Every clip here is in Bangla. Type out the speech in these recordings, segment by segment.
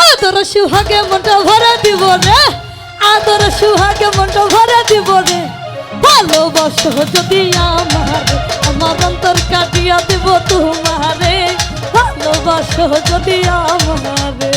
আদর সুহাগে মনটা ভরা দিব রে, আদর সুহাগে মনটা ভরা দিব রে। ভালোবাসো যদি আমার অন্তর কাটিয়া দিব তোমারে। ভালোবাসো যদি আমারে।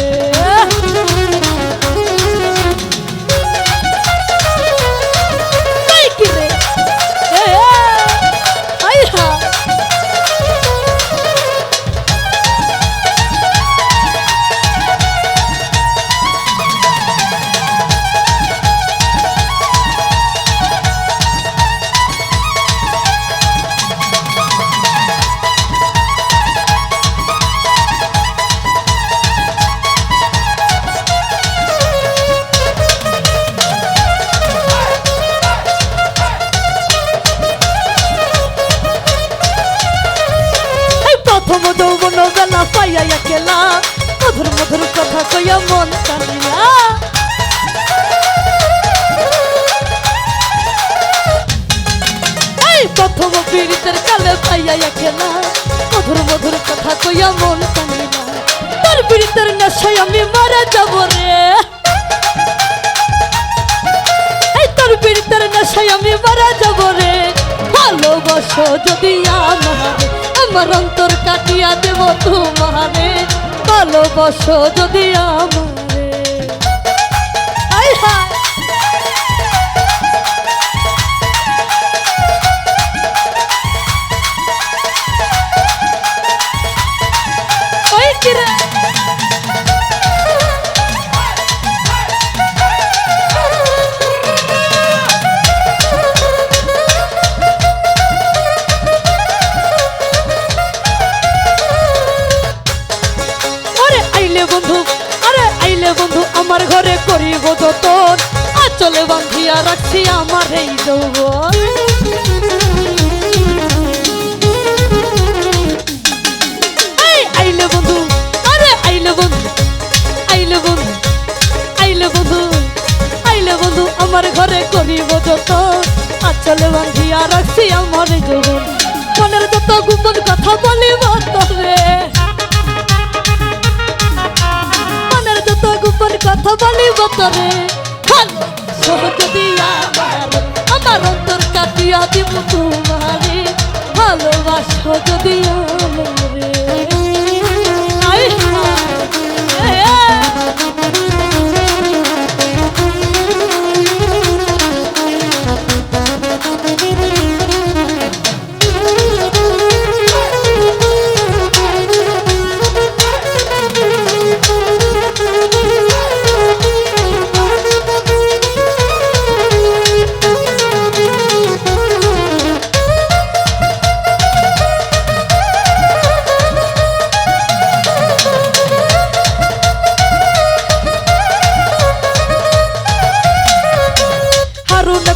প্রথম যৌবন বেলা পাইয়া একলা, মধুর মধুর কথা কইয়া মন টানিয়া। এই প্রথম পীড়িতের কালে পাইয়া একলা, মধুর মধুর কথা কইয়া মন টানিয়া। তোর পীড়িতের নেশায় আমি মারা যাব রে, এই তোর পীড়িতের নেশায় আমি মারা যাব রে। ভালোবাসো যদি আমার অন্তর কাটিয়া দেব তোমারে। ভালোবাসো যদি আমারে। আয় হায় ওই কিরে বন্ধু, আরে আইলে বন্ধু আমার ঘরে করিব যতন। আঁচলে বাঁধিয়া রাখছি আমার এই যৌবন। আইলে বন্ধু, আরে আইলে বন্ধু, আইলে বন্ধু, আইলে বন্ধু, আইলে বন্ধু আমার ঘরে করিব যতন। আঁচলে বাঁধিয়া রাখছি আমার এই যৌবন। মনের যত গোপন কথা বলিব তবে, গোপন কথা বলিব তরে। ভালোবাসো যদি আমার অন্তর কাটিয়া দিব তোমারে। ভালোবাসো যদি আমারে।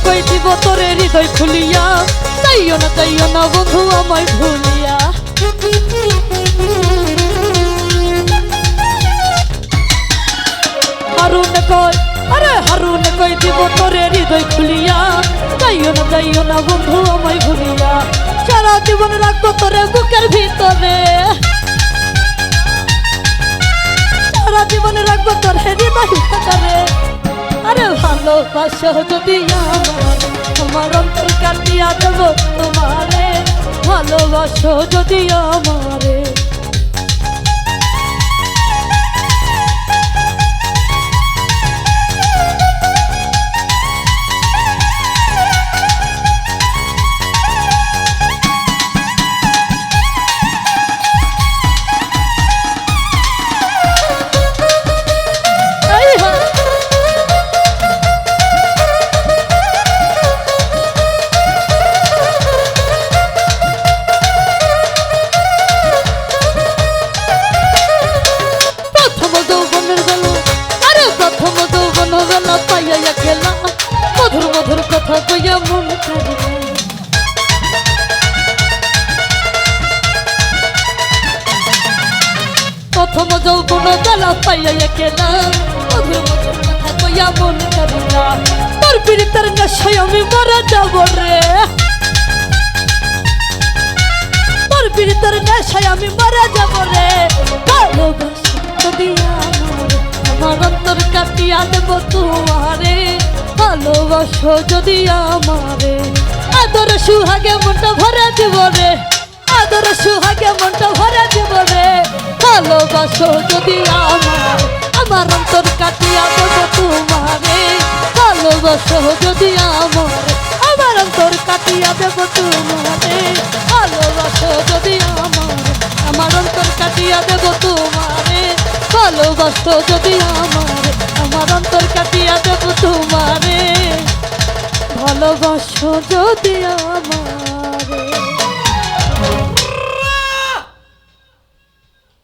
কই দিব তোরে হৃদয় খুলিয়া, চাইও না বন্ধু আমায় ভুলিয়া। হারুন কই, আরে হারুন কই দিব তোরে হৃদয় খুলিয়া, চাইও না বন্ধু আমায় ভুলিয়া। সারা জীবন রাখবো তোরে বুকের ভিতরে, সারা জীবন রাখবো তোরে হৃদয় ভিতরে। আরে ভালোবাসো যদি আমার অন্তর কাটিয়া দেব তোমারে। ভালোবাসো যদি আমারে। মধুর মধুর কথা কইয়া মন টানিয়া। প্রথম যৌবন বেলা পাইয়া একলা, মধুর মধুর কথা কইয়া মন টানিয়া। তোর পীড়িতের নেশায় আমি মারা যাব রে, তোর পীড়িতের নেশায় আমি মারা যাব রে। ভালোবাসো যদি আমারে। অন্তর কাটিয়া দেব তোমারে ভালোবাসো যদি আমারে আদর সুহাগে মনটা ভরে দিব রে আদর সুহাগে মনটা ভরে দিব রে ভালোবাসো যদি আমারে আমার অন্তর কাটিয়া দেব তোমারে ভালোবাসো যদি আমারে আমার অন্তর কাটিয়া দেব তোমারে ভালোবাসো যদি আমারে আমার অন্তর কাটিয়া দেব তোমারে ভালোবাসো যদি আমারে আমার অন্তর কাটিয়া দেব তোমারে ভালোবাসো যদি আমারে।